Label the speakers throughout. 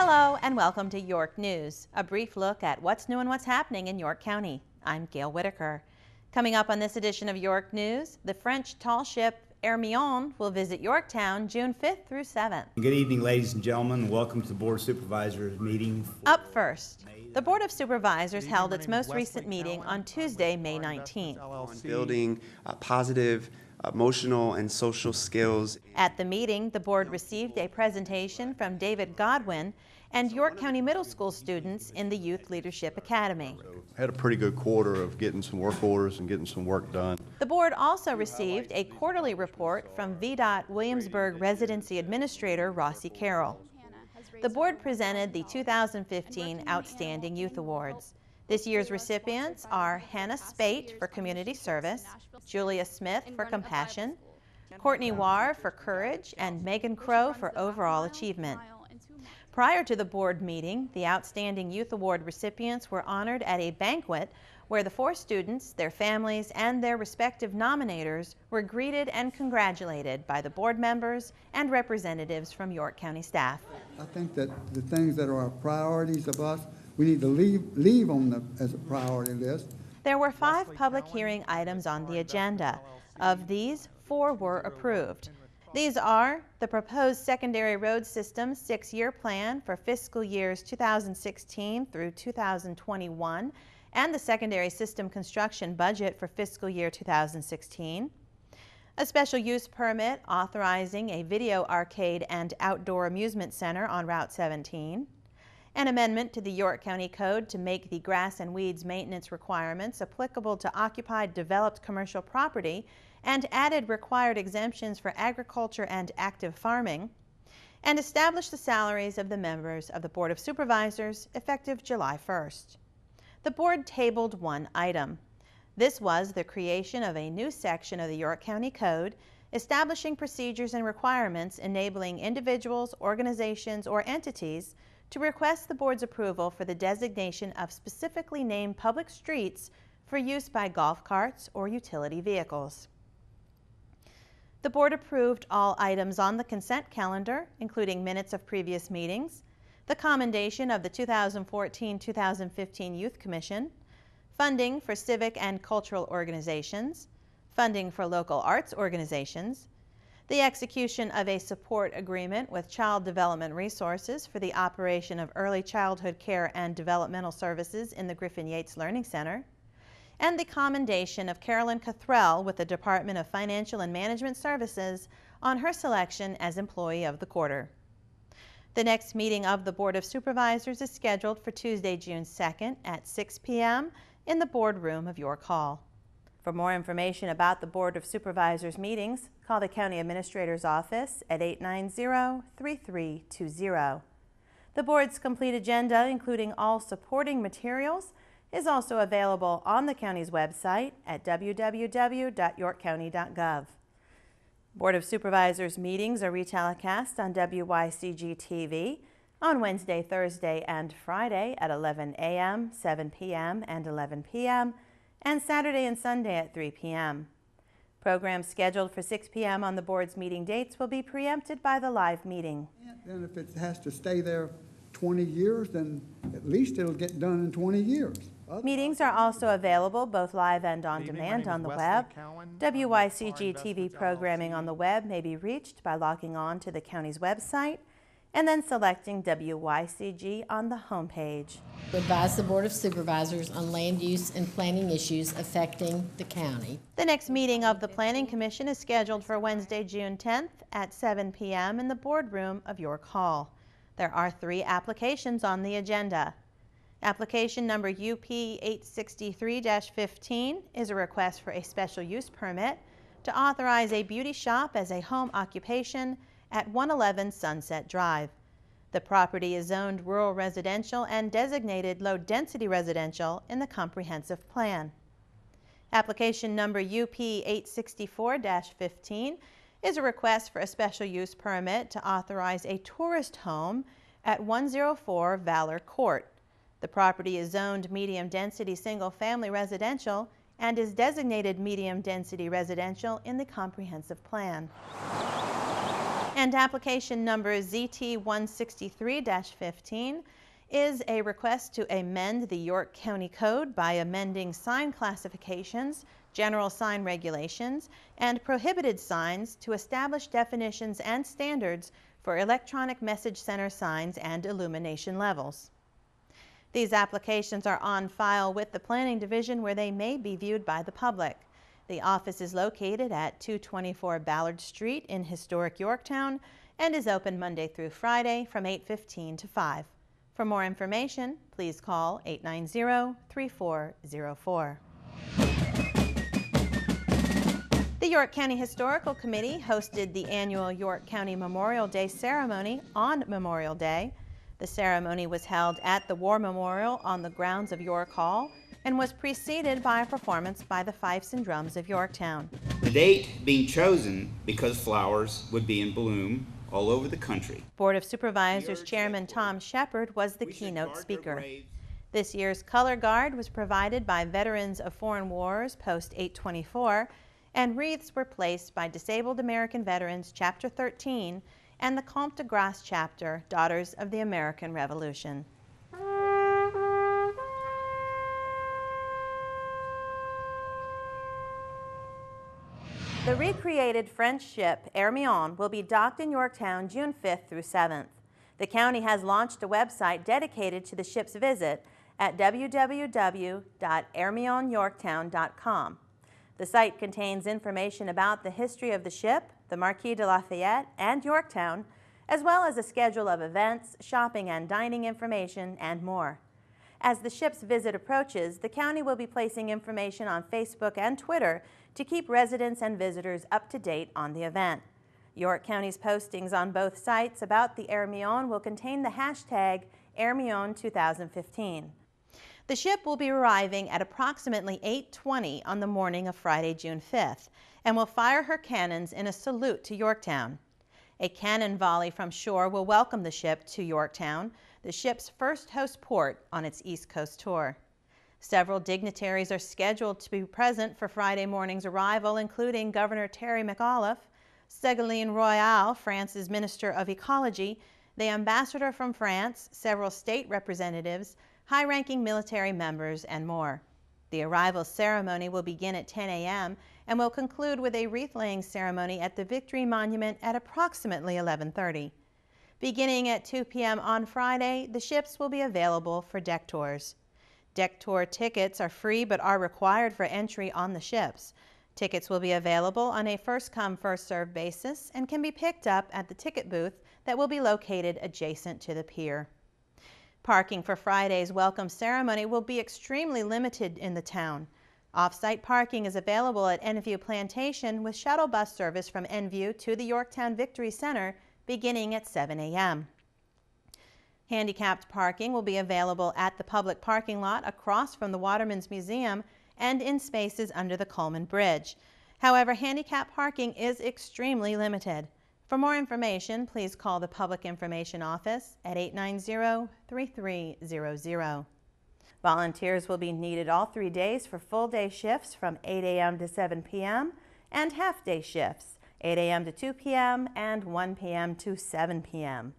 Speaker 1: Hello and welcome to York News, a brief look at what's new and what's happening in York County. I'm Gail Whitaker. Coming up on this edition of York News, the French tall ship Hermione will visit Yorktown June 5th through 7th.
Speaker 2: Good evening, ladies and gentlemen. Welcome to the Board of Supervisors meeting.
Speaker 1: Up first, the Board of Supervisors held its most recent meeting on Tuesday, May 19th.
Speaker 3: On building positive emotional and social skills.
Speaker 1: At the meeting, the board received a presentation from David Godwin and York County Middle School students in the Youth Leadership Academy.
Speaker 4: Had a pretty good quarter of getting some work orders and getting some work done.
Speaker 1: The board also received a quarterly report from VDOT Williamsburg Residency Administrator Rossi Carroll. The board presented the 2015 Outstanding Youth Awards. This year's recipients are Hannah Spate for Community Service, Julia Smith for Compassion, Courtney Warr for Courage, and Megan Crow for Overall Achievement. Prior to the board meeting, the Outstanding Youth Award recipients were honored at a banquet where the 4 students, their families, and their respective nominators were greeted and congratulated by the board members and representatives from York County staff.
Speaker 5: I think that the things that are our priorities of us, we need to leave on as a priority list.
Speaker 1: There were 5 public hearing items on the agenda. Of these, 4 were approved. These are the proposed secondary road system 6-year plan for fiscal years 2016 through 2021 and the secondary system construction budget for fiscal year 2016, a special use permit authorizing a video arcade and outdoor amusement center on Route 17, an amendment to the York County Code to make the grass and weeds maintenance requirements applicable to occupied developed commercial property and added required exemptions for agriculture and active farming, and establish the salaries of the members of the Board of Supervisors effective July 1st. The board tabled 1 item. This was the creation of a new section of the York County Code establishing procedures and requirements enabling individuals, organizations, or entities to request the board's approval for the designation of specifically named public streets for use by golf carts or utility vehicles. The board approved all items on the consent calendar, including minutes of previous meetings, the commendation of the 2014-2015 Youth Commission, funding for civic and cultural organizations, funding for local arts organizations, the execution of a support agreement with Child Development Resources for the operation of early childhood care and developmental services in the Griffin Yates Learning Center, and the commendation of Carolyn Cothrell with the Department of Financial and Management Services on her selection as Employee of the Quarter. The next meeting of the Board of Supervisors is scheduled for Tuesday, June 2nd at 6 p.m. in the boardroom of York Hall. For more information about the Board of Supervisors meetings, call the County Administrator's Office at 890-3320. The Board's complete agenda, including all supporting materials, is also available on the county's website at www.yorkcounty.gov. Board of Supervisors meetings are retelecast on WYCG TV on Wednesday, Thursday, and Friday at 11 a.m., 7 p.m., and 11 p.m., and Saturday and Sunday at 3 p.m. Programs scheduled for 6 p.m. on the board's meeting dates will be preempted by the live meeting.
Speaker 5: And if it has to stay there 20 years, then at least it'll get done in 20 years.
Speaker 1: Meetings are also available both live and on demand on the web. WYCG TV programming on the web may be reached by logging on to the county's website and then selecting WYCG on the homepage.
Speaker 6: To advise the Board of Supervisors on land use and planning issues affecting the county.
Speaker 1: The next meeting of the Planning Commission is scheduled for Wednesday, June 10th at 7 p.m. in the boardroom of York Hall. There are 3 applications on the agenda. Application number UP 863-15 is a request for a special use permit to authorize a beauty shop as a home occupation at 111 Sunset Drive. The property is zoned rural residential and designated low-density residential in the comprehensive plan. Application number UP 864-15 is a request for a special use permit to authorize a tourist home at 104 Valor Court. The property is zoned medium-density single-family residential and is designated medium-density residential in the comprehensive plan. And application number ZT 163-15 is a request to amend the York County Code by amending sign classifications, general sign regulations, and prohibited signs to establish definitions and standards for electronic message center signs and illumination levels. These applications are on file with the Planning Division where they may be viewed by the public. The office is located at 224 Ballard Street in historic Yorktown and is open Monday through Friday from 8:15 to 5. For more information, please call 890-3404. The York County Historical Committee hosted the annual York County Memorial Day ceremony on Memorial Day. The ceremony was held at the War Memorial on the grounds of York Hall and was preceded by a performance by the Fifes and Drums of Yorktown.
Speaker 7: The date being chosen because flowers would be in bloom all over the country.
Speaker 1: Board of Supervisors Chairman Tom Shepard was the keynote speaker. This year's color guard was provided by Veterans of Foreign Wars Post 824, and wreaths were placed by Disabled American Veterans Chapter 13 and the Comte de Grace Chapter, Daughters of the American Revolution. The recreated French ship Hermione will be docked in Yorktown June 5th through 7th. The county has launched a website dedicated to the ship's visit at www.hermioneyorktown.com. The site contains information about the history of the ship, the Marquis de Lafayette, and Yorktown, as well as a schedule of events, shopping and dining information, and more. As the ship's visit approaches, the county will be placing information on Facebook and Twitter to keep residents and visitors up to date on the event. York County's postings on both sites about the Hermione will contain the hashtag Hermione2015. The ship will be arriving at approximately 8:20 on the morning of Friday, June 5th, and will fire her cannons in a salute to Yorktown. A cannon volley from shore will welcome the ship to Yorktown, the ship's first host port on its East Coast tour. Several dignitaries are scheduled to be present for Friday morning's arrival, including Governor Terry McAuliffe, Ségolène Royal, France's Minister of Ecology, the ambassador from France, several state representatives, high-ranking military members, and more. The arrival ceremony will begin at 10 a.m. and will conclude with a wreath-laying ceremony at the Victory Monument at approximately 11:30. Beginning at 2 p.m. on Friday, the ships will be available for deck tours. Deck tour tickets are free but are required for entry on the ships. Tickets will be available on a first-come, first-served basis and can be picked up at the ticket booth that will be located adjacent to the pier. Parking for Friday's welcome ceremony will be extremely limited in the town. Off-site parking is available at Enview Plantation with shuttle bus service from Enview to the Yorktown Victory Center beginning at 7 a.m. Handicapped parking will be available at the public parking lot across from the Waterman's Museum and in spaces under the Coleman Bridge. However, handicap parking is extremely limited. For more information, please call the Public Information Office at 890-3300. Volunteers will be needed all 3 days for full-day shifts from 8 a.m. to 7 p.m. and half-day shifts, 8 a.m. to 2 p.m. and 1 p.m. to 7 p.m.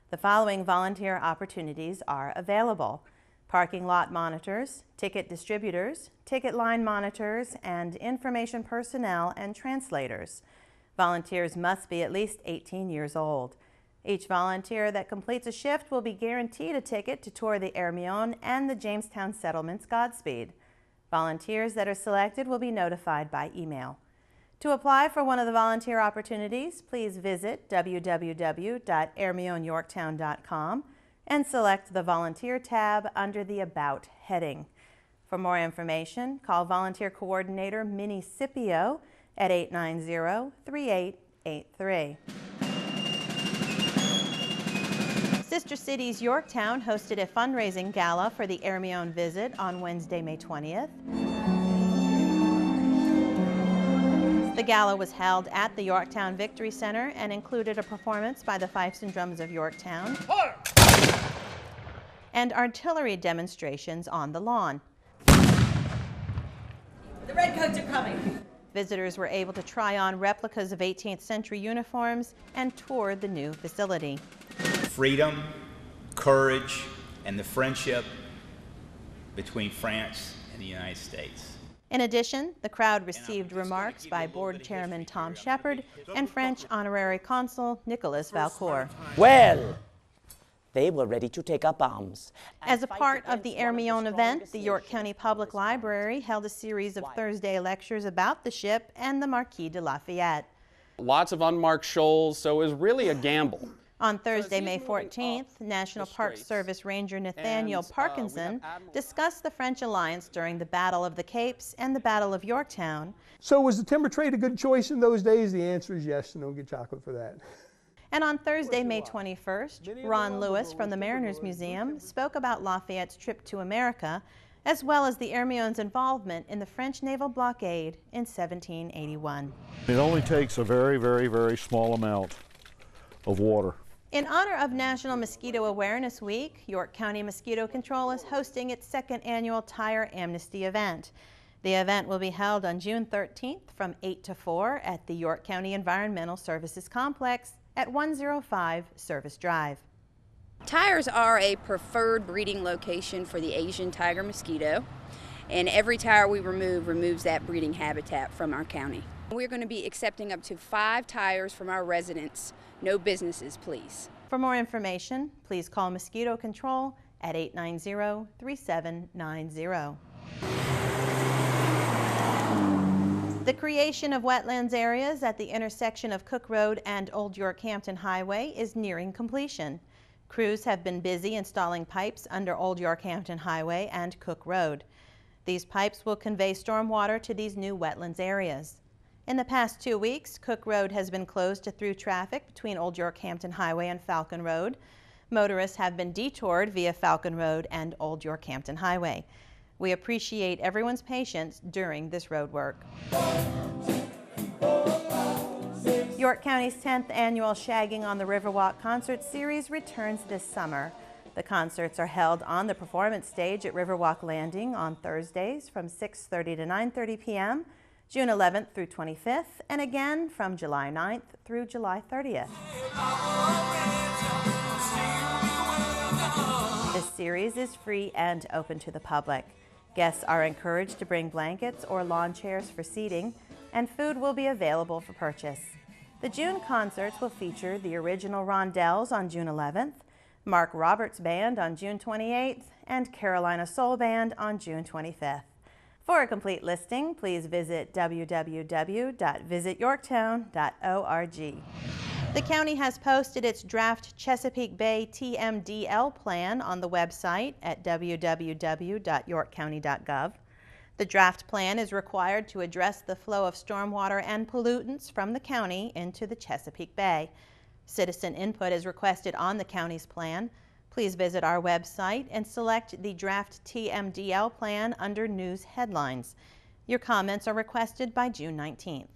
Speaker 1: The following volunteer opportunities are available: parking lot monitors, ticket distributors, ticket line monitors, and information personnel and translators. Volunteers must be at least 18 years old. Each volunteer that completes a shift will be guaranteed a ticket to tour the Hermione and the Jamestown Settlement's Godspeed. Volunteers that are selected will be notified by email. To apply for one of the volunteer opportunities, please visit www.hermioneyorktown.com and select the Volunteer tab under the About heading. For more information, call Volunteer Coordinator Minnie Scipio at 890-3883. Sister Cities Yorktown hosted a fundraising gala for the Hermione visit on Wednesday, May 20th. The gala was held at the Yorktown Victory Center and included a performance by the Fifes and Drums of Yorktown and artillery demonstrations on the lawn.
Speaker 8: The redcoats are coming.
Speaker 1: Visitors were able to try on replicas of 18th century uniforms and tour the new facility.
Speaker 7: Freedom, courage, and the friendship between France and the United States.
Speaker 1: In addition, the crowd received remarks by Board Chairman Tom Shepard and French Honorary Consul Nicolas Valcourt.
Speaker 8: Well, they were ready to take up arms.
Speaker 1: As a part of the Hermione event, the York County Public Library held a series of Thursday lectures about the ship and the Marquis de Lafayette.
Speaker 9: Lots of unmarked shoals, so it was really a gamble.
Speaker 1: On Thursday, May 14th, National Park Service Ranger Nathaniel Parkinson discussed the French alliance during the Battle of the Capes and the Battle of Yorktown.
Speaker 10: So was the timber trade a good choice in those days? The answer is yes, and don't get chocolate for that.
Speaker 1: And on Thursday, May 21st, Ron Lewis from the Mariners Museum spoke about Lafayette's trip to America, as well as the Hermione's involvement in the French naval blockade in 1781.
Speaker 11: It only takes a very, very, very small amount of water.
Speaker 1: In honor of National Mosquito Awareness Week, York County Mosquito Control is hosting its second annual Tire Amnesty event. The event will be held on June 13th from 8 to 4 at the York County Environmental Services Complex at 105 Service Drive.
Speaker 12: Tires are a preferred breeding location for the Asian tiger mosquito, and every tire we remove removes that breeding habitat from our county. We're going to be accepting up to 5 tires from our residents. No businesses, please.
Speaker 1: For more information, please call Mosquito Control at 890-3790. The creation of wetlands areas at the intersection of Cook Road and Old Yorkhampton Highway is nearing completion. Crews have been busy installing pipes under Old Yorkhampton Highway and Cook Road. These pipes will convey stormwater to these new wetlands areas. In the past 2 weeks, Cook Road has been closed to through traffic between Old Yorkhampton Highway and Falcon Road. Motorists have been detoured via Falcon Road and Old Yorkhampton Highway. We appreciate everyone's patience during this road work. York County's 10th annual Shagging on the Riverwalk concert series returns this summer. The concerts are held on the performance stage at Riverwalk Landing on Thursdays from 6:30 to 9:30 p.m., June 11th through 25th, and again from July 9th through July 30th. This series is free and open to the public. Guests are encouraged to bring blankets or lawn chairs for seating, and food will be available for purchase. The June concerts will feature the original Rondelles on June 11th, Mark Roberts Band on June 28th, and Carolina Soul Band on June 25th. For a complete listing, please visit www.visityorktown.org. The county has posted its draft Chesapeake Bay TMDL plan on the website at www.yorkcounty.gov. The draft plan is required to address the flow of stormwater and pollutants from the county into the Chesapeake Bay. Citizen input is requested on the county's plan. Please visit our website and select the draft TMDL plan under News Headlines. Your comments are requested by June 19th.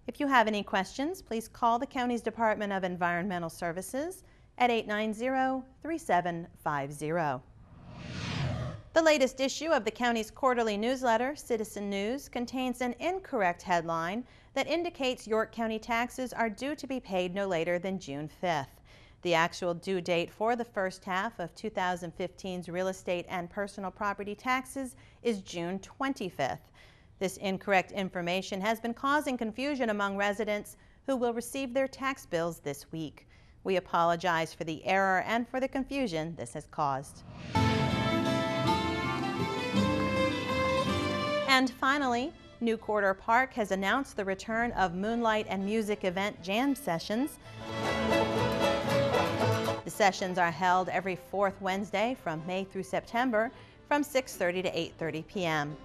Speaker 1: If you have any questions, please call the county's Department of Environmental Services at 890-3750. The latest issue of the county's quarterly newsletter, Citizen News, contains an incorrect headline that indicates York County taxes are due to be paid no later than June 5th. The actual due date for the first half of 2015's real estate and personal property taxes is June 25th. This incorrect information has been causing confusion among residents who will receive their tax bills this week. We apologize for the error and for the confusion this has caused. And finally, New Quarter Park has announced the return of Moonlight and Music event jam sessions. The sessions are held every fourth Wednesday from May through September from 6:30 to 8:30 p.m.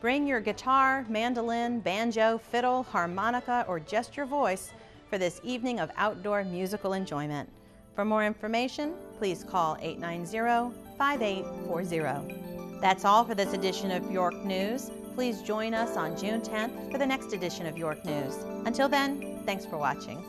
Speaker 1: Bring your guitar, mandolin, banjo, fiddle, harmonica, or just your voice for this evening of outdoor musical enjoyment. For more information, please call 890-5840. That's all for this edition of York News. Please join us on June 10th for the next edition of York News. Until then, thanks for watching.